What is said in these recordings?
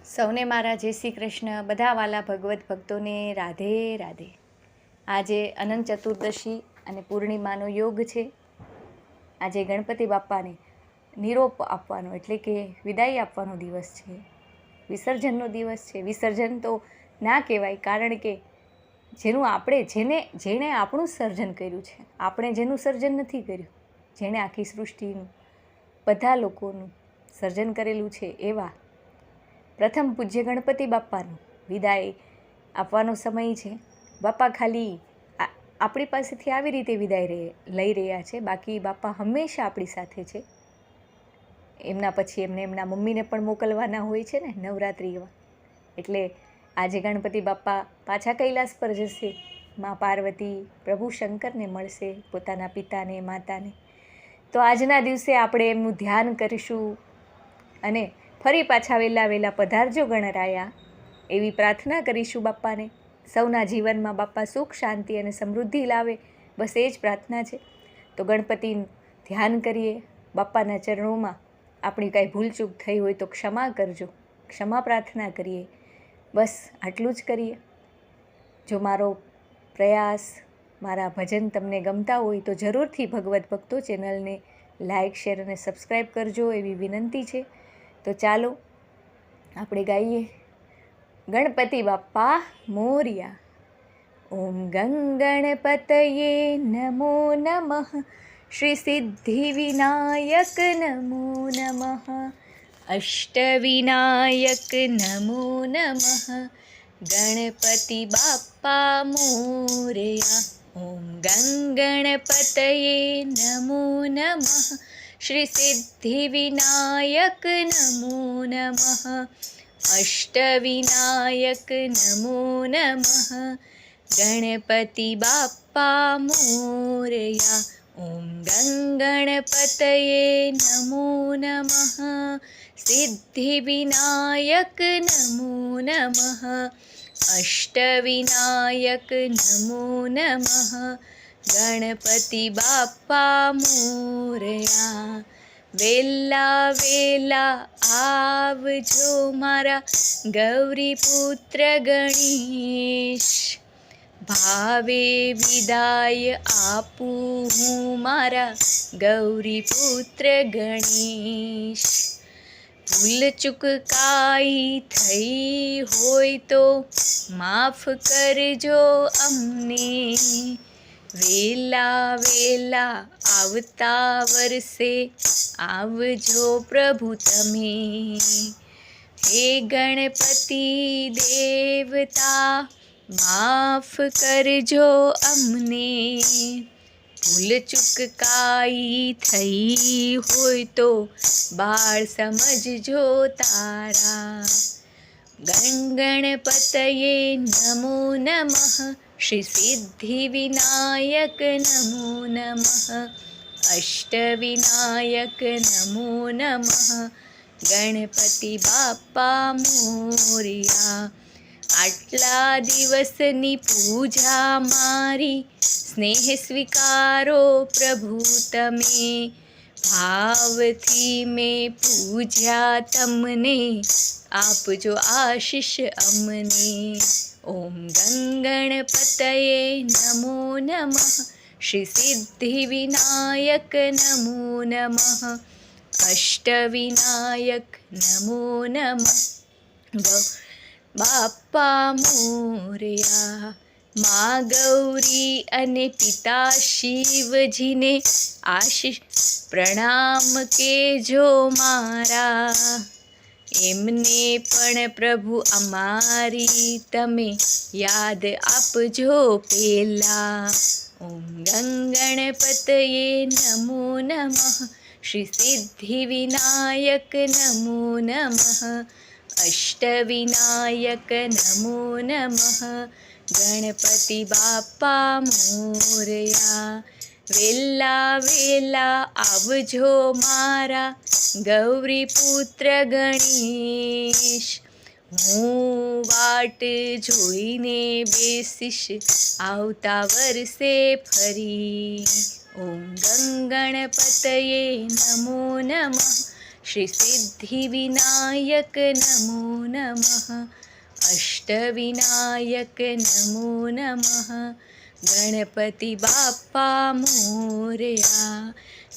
સૌને મારા જય શ્રી કૃષ્ણ. બધા વાલા ભગવત ભક્તોને રાધે રાધે. આજે અનંત ચતુર્દશી અને પૂર્ણિમાનો યોગ છે. આજે ગણપતિ બાપ્પાને નિરોપ આપવાનો એટલે કે વિદાય આપવાનો દિવસ છે. વિસર્જનનો દિવસ છે. વિસર્જન તો ના કહેવાય, કારણ કે જેણે આપણું સર્જન કર્યું છે, આપણે જેનું સર્જન નથી કર્યું, જેણે આખી સૃષ્ટિનું બધા લોકોનું સર્જન કરેલું છે, એવા પ્રથમ પૂજ્ય ગણપતિ બાપ્પાનો વિદાય આપવાનો સમય છે. બાપ્પા ખાલી આપણી પાસેથી આવી રીતે વિદાય લઈ રહ્યા છે, બાકી બાપ્પા હંમેશા આપણી સાથે છે. એમના પછી એમના મમ્મીને પણ મોકલવાના હોય છે ને નવરાત્રિમાં. એટલે આજે ગણપતિ બાપ્પા પાછા કૈલાસ પર જશે. મા પાર્વતી પ્રભુ શંકરને મળશે, પોતાના પિતાને માતાને. તો આજના દિવસે આપણે એમનું ધ્યાન કરીશું અને ફરી પાછા વહેલા પધારજો ગણરાયા, એવી પ્રાર્થના કરીશું બાપ્પાને. સૌના જીવનમાં બાપ્પા સુખ, શાંતિ અને સમૃદ્ધિ લાવે, બસ એ જ પ્રાર્થના છે. તો ગણપતિનું ધ્યાન કરીએ, બાપ્પાના ચરણોમાં આપણી કાંઈ ભૂલચૂક થઈ હોય તો ક્ષમા કરજો, ક્ષમા પ્રાર્થના કરીએ. બસ આટલું જ કરીએ. જો મારો પ્રયાસ, મારા ભજન તમને ગમતા હોય તો જરૂરથી ભગવત ભક્તો ચેનલને લાઈક, શેર અને સબસ્ક્રાઈબ કરજો, એવી વિનંતી છે. તો ચાલો આપણે ગાઈએ ગણપતિ બાપ્પા મોર્યા. ઓમ ગંગણપતયે નમો નમઃ, શ્રી સિદ્ધિ વિનાયક નમો નમઃ, અષ્ટવિનાયક નમો નમઃ, ગણપતિ બાપ્પા મોર્યા. ઓમ ગંગણપતયે નમો નમઃ, શ્રી સિદ્ધિ વિનાયક નમો નમઃ, અષ્ટવિનાયક નમો નમઃ, ગણપતિ બાપ્પા મોર્યા. ઓમ ગંગણપતયે નમો નમઃ, સિદ્ધિ વિનાયક નમો નમઃ, અષ્ટવિનાયક નમો નમઃ, ગણપતિ બાપ્પા મોર્યા. વેલા વેલા આવજો મારા ગૌરીપુત્ર ગણેશ, ભાવે વિદાય આપું હું મારા ગૌરીપુત્ર ગણેશ. ભૂલચૂક કાંઈ થઈ હોય તો માફ કરજો અમને, વેલા આવતા વર્ષે આવજો પ્રભુ તમે. હે ગણપતિ દેવતા, માફ કરજો અમને, ભૂલચૂક કાંઈ થઈ હોય તો બાળ સમજજો તારા. ગણપતયે નમો નમઃ, શ્રી સિદ્ધિ વિનાયક નમો નમઃ, અષ્ટવિનાયક નમો નમઃ, ગણપતિ બાપ્પા મોર્યા. આટલા દિવસની પૂજા મારી સ્નેહ સ્વીકારો પ્રભુ તમે, ભાવથી મેં પૂજ્યા તમને, આપજો આશીષ અમને. ઓમ ગંગણપતયે નમો નમઃ, શ્રી સિદ્ધિ વિનાયક નમો નમઃ, અષ્ટવિનાયક નમો નમઃ, બાપ્પા મોર્યા. મા ગૌરી અને પિતા શિવજીને આશીષ પ્રણામ કેજો મારા, એમને પણ પ્રભુ અમારી તમે યાદ આપજો પેલા. ઓમ ગંગણપતયે નમો નમઃ, શ્રી સિદ્ધિ વિનાયક નમો નમઃ, અષ્ટવિનાયક નમો નમઃ, ગણપતિ બાપ્પા મોર્યા. વેલા આવજો મારા ગૌરીપુત્ર ગણેશ, હું વાટ જોઈને બેસીશ આવતા વર્ષે ફરી. ઓમ ગંગણપતયે નમો નમઃ, શ્રી સિદ્ધિવિનાયક નમો નમઃ, અષ્ટવિનાયક નમો નમઃ, ગણપતિ બાપ્પા મોરયા,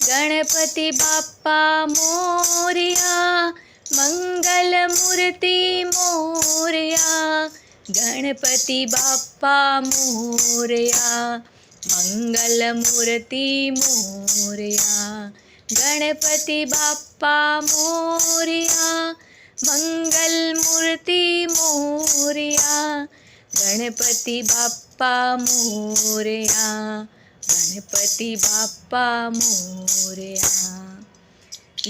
ગણપતિ બાપ્પા મોરયા, મંગલમૂર્તિ મોરયા, ગણપતિ બાપ્પા મોરયા, મંગલમૂર્તિ મોરયા, ગણપતિ બાપ્પા મોરયા, મંગલમૂર્તિ મોરયા, ગણપતિ બાપ્પા મોરયા, ગણપતિ બાપ્પા મોરયા,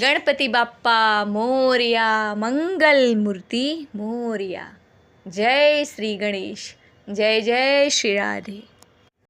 ગણપતિ બાપ્પા મોરયા, મંગલમૂર્તિ મોરયા. જય શ્રી ગણેશ, જય જય શ્રી રાધે.